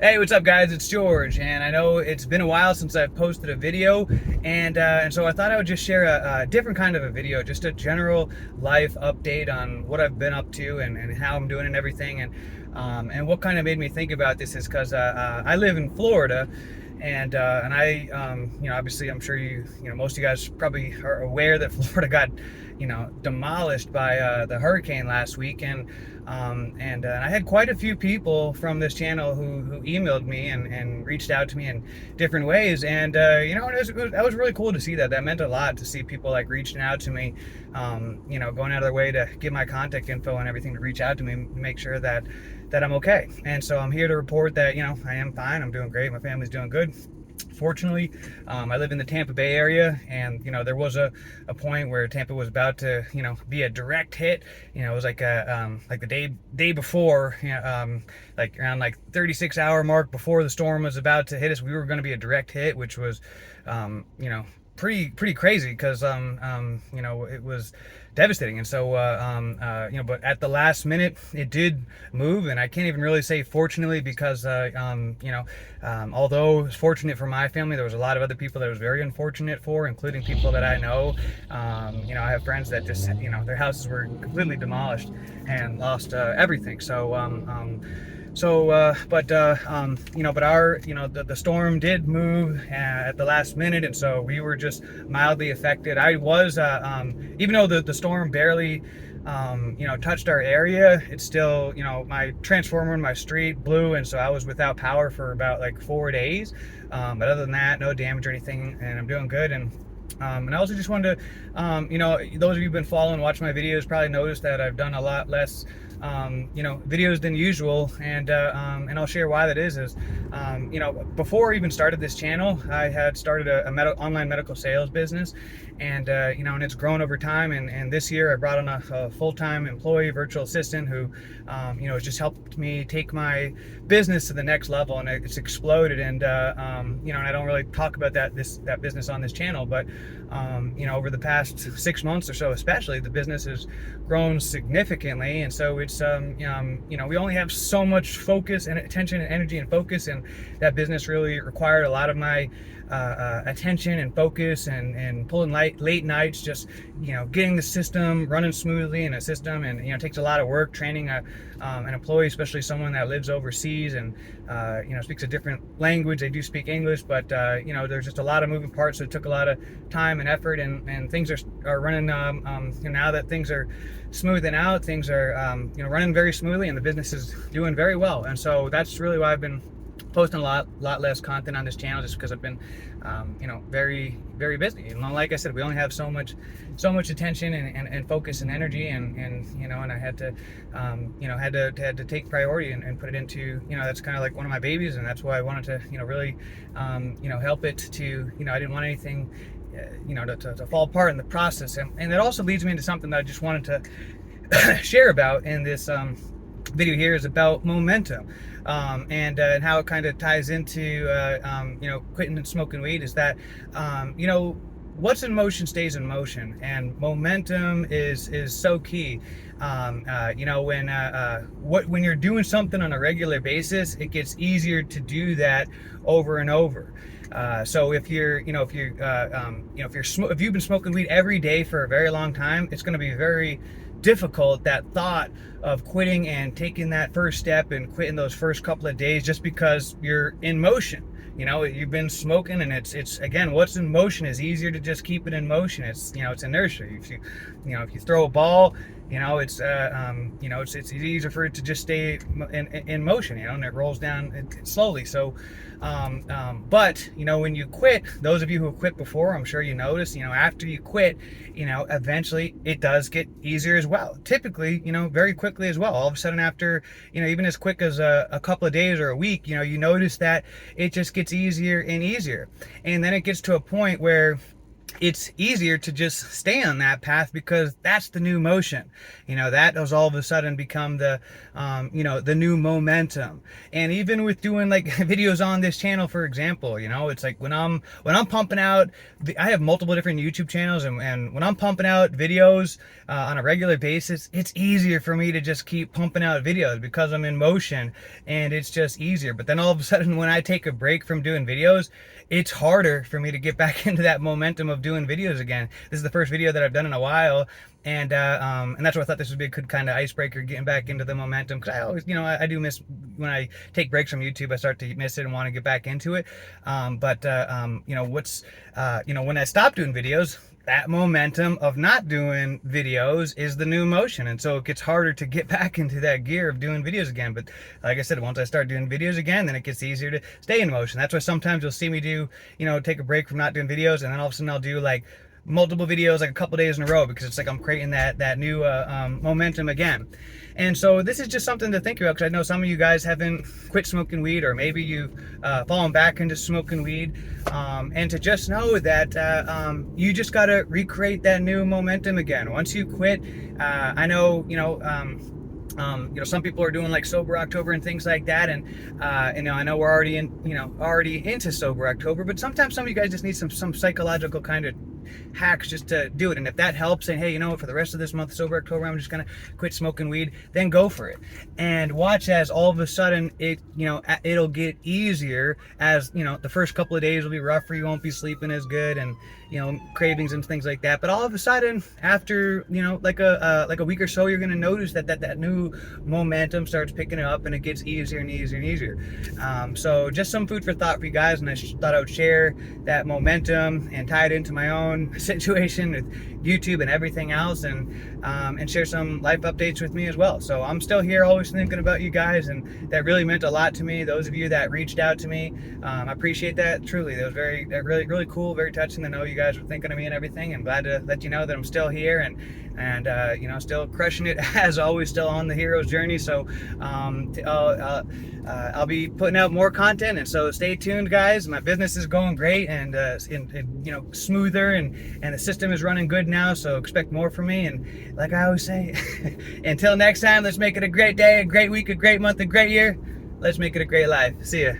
Hey, what's up, guys? It's George, and I know it's been a while since I've posted a video, and so I thought I would just share a different kind of a video, just a general life update on what I've been up to and how I'm doing and everything, and what kind of made me think about this is because I live in Florida, and I obviously I'm sure most of you guys probably are aware that Florida got demolished by the hurricane last week, and I had quite a few people from this channel who emailed me and reached out to me in different ways, and that was really cool to see that. That meant a lot to see people like reaching out to me, going out of their way to give my contact info and everything to reach out to me, make sure that I'm okay. And so I'm here to report that I am fine. I'm doing great. My family's doing good. Fortunately, I live in the Tampa Bay area, and there was a point where Tampa was about to be a direct hit. It was like the day before, like around like 36-hour mark before the storm was about to hit us. We were going to be a direct hit, which was pretty crazy because it was devastating. And so but at the last minute it did move, and I can't even really say fortunately because although it was fortunate for my family, there was a lot of other people that it was very unfortunate for, including people that I know. I have friends that just their houses were completely demolished and lost everything. But the storm did move at the last minute, and so we were just mildly affected. I was, even though the storm barely, touched our area, it's still, my transformer in my street blew, and so I was without power for about like 4 days. But other than that, no damage or anything, and I'm doing good. And I also just wanted to, those of you who've been following, watching my videos, probably noticed that I've done a lot less videos than usual, and I'll share why that is. Before I even started this channel, I had started a online medical sales business, and and it's grown over time. And this year I brought on a full-time employee virtual assistant who has just helped me take my business to the next level, and it's exploded. And and I don't really talk about that business on this channel, but over the past 6 months or so, especially, the business has grown significantly. And so it's we only have so much focus and attention and energy and focus, and that business really required a lot of my attention and focus, and pulling late nights, just getting the system running smoothly in a system. And it takes a lot of work training an employee, especially someone that lives overseas and speaks a different language. They do speak English, but there's just a lot of moving parts, so it took a lot of time and effort, and things are running. Now that things are smoothing out, things are running very smoothly, and the business is doing very well. And so that's really why I've been posting a lot less content on this channel, just because I've been very busy. Like I said, we only have so much attention and focus and energy, and I had to take priority and put it into, that's kind of like one of my babies, and that's why I wanted to really help it to, I didn't want anything to fall apart in the process. And that also leads me into something that I just wanted to share about in this video here, is about momentum, and how it kind of ties into quitting and smoking weed. Is that what's in motion stays in motion, and momentum is so key. When you're doing something on a regular basis, it gets easier to do that over and over. So if you've been smoking weed every day for a very long time, it's going to be very difficult, that thought of quitting and taking that first step and quitting those first couple of days, just because you're in motion. You've been smoking, and it's again, what's in motion is easier to just keep it in motion. It's it's inertia. If you throw a ball, it's easier for it to just stay in motion, and it rolls down slowly. So but when you quit, those of you who have quit before, I'm sure you notice, after you quit, eventually it does get easier as well, typically, very quickly as well. All of a sudden, after even as quick as a couple of days or a week, you notice that it just gets easier and easier. And then it gets to a point where it's easier to just stay on that path because that's the new motion. That has all of a sudden become the the new momentum. And even with doing like videos on this channel, for example, it's like when I'm pumping out, I have multiple different YouTube channels, and when I'm pumping out videos on a regular basis, it's easier for me to just keep pumping out videos because I'm in motion, and it's just easier. But then all of a sudden, when I take a break from doing videos, it's harder for me to get back into that momentum of doing videos again. This is the first video that I've done in a while, and that's why I thought this would be a good kind of icebreaker, getting back into the momentum, because I always, I do miss when I take breaks from YouTube. I start to miss it and want to get back into it. But when I stop doing videos, that momentum of not doing videos is the new motion, and so it gets harder to get back into that gear of doing videos again. But like I said, once I start doing videos again, then it gets easier to stay in motion. That's why sometimes you'll see me do, take a break from not doing videos, and then all of a sudden I'll do like multiple videos like a couple days in a row, because it's like I'm creating that new momentum again. And so this is just something to think about, because I know some of you guys haven't quit smoking weed, or maybe you've fallen back into smoking weed, and to just know that you just got to recreate that new momentum again. Once you quit, I know, some people are doing like Sober October and things like that, and I know we're already into Sober October, but sometimes some of you guys just need some psychological kind of hacks just to do it. And if that helps, saying, hey, for the rest of this month, Sober October, I'm just gonna quit smoking weed, then go for it. And watch as all of a sudden it'll get easier, as the first couple of days will be rougher, you won't be sleeping as good, and cravings and things like that. But all of a sudden, after like a week or so, you're gonna notice that new momentum starts picking up, and it gets easier and easier and easier. So just some food for thought for you guys, and I thought I would share that momentum and tie it into my own situation with YouTube and everything else, and share some life updates with me as well. So I'm still here, always thinking about you guys, and that really meant a lot to me. Those of you that reached out to me, I appreciate that truly. That was really cool, very touching to know you guys were thinking of me and everything. And glad to let you know that I'm still here, and still crushing it as always, still on the hero's journey. So I'll be putting out more content, and so stay tuned, guys. My business is going great, and smoother, and the system is running good now, so expect more from me. And like I always say, until next time, let's make it a great day, a great week, a great month, a great year. Let's make it a great life. See ya.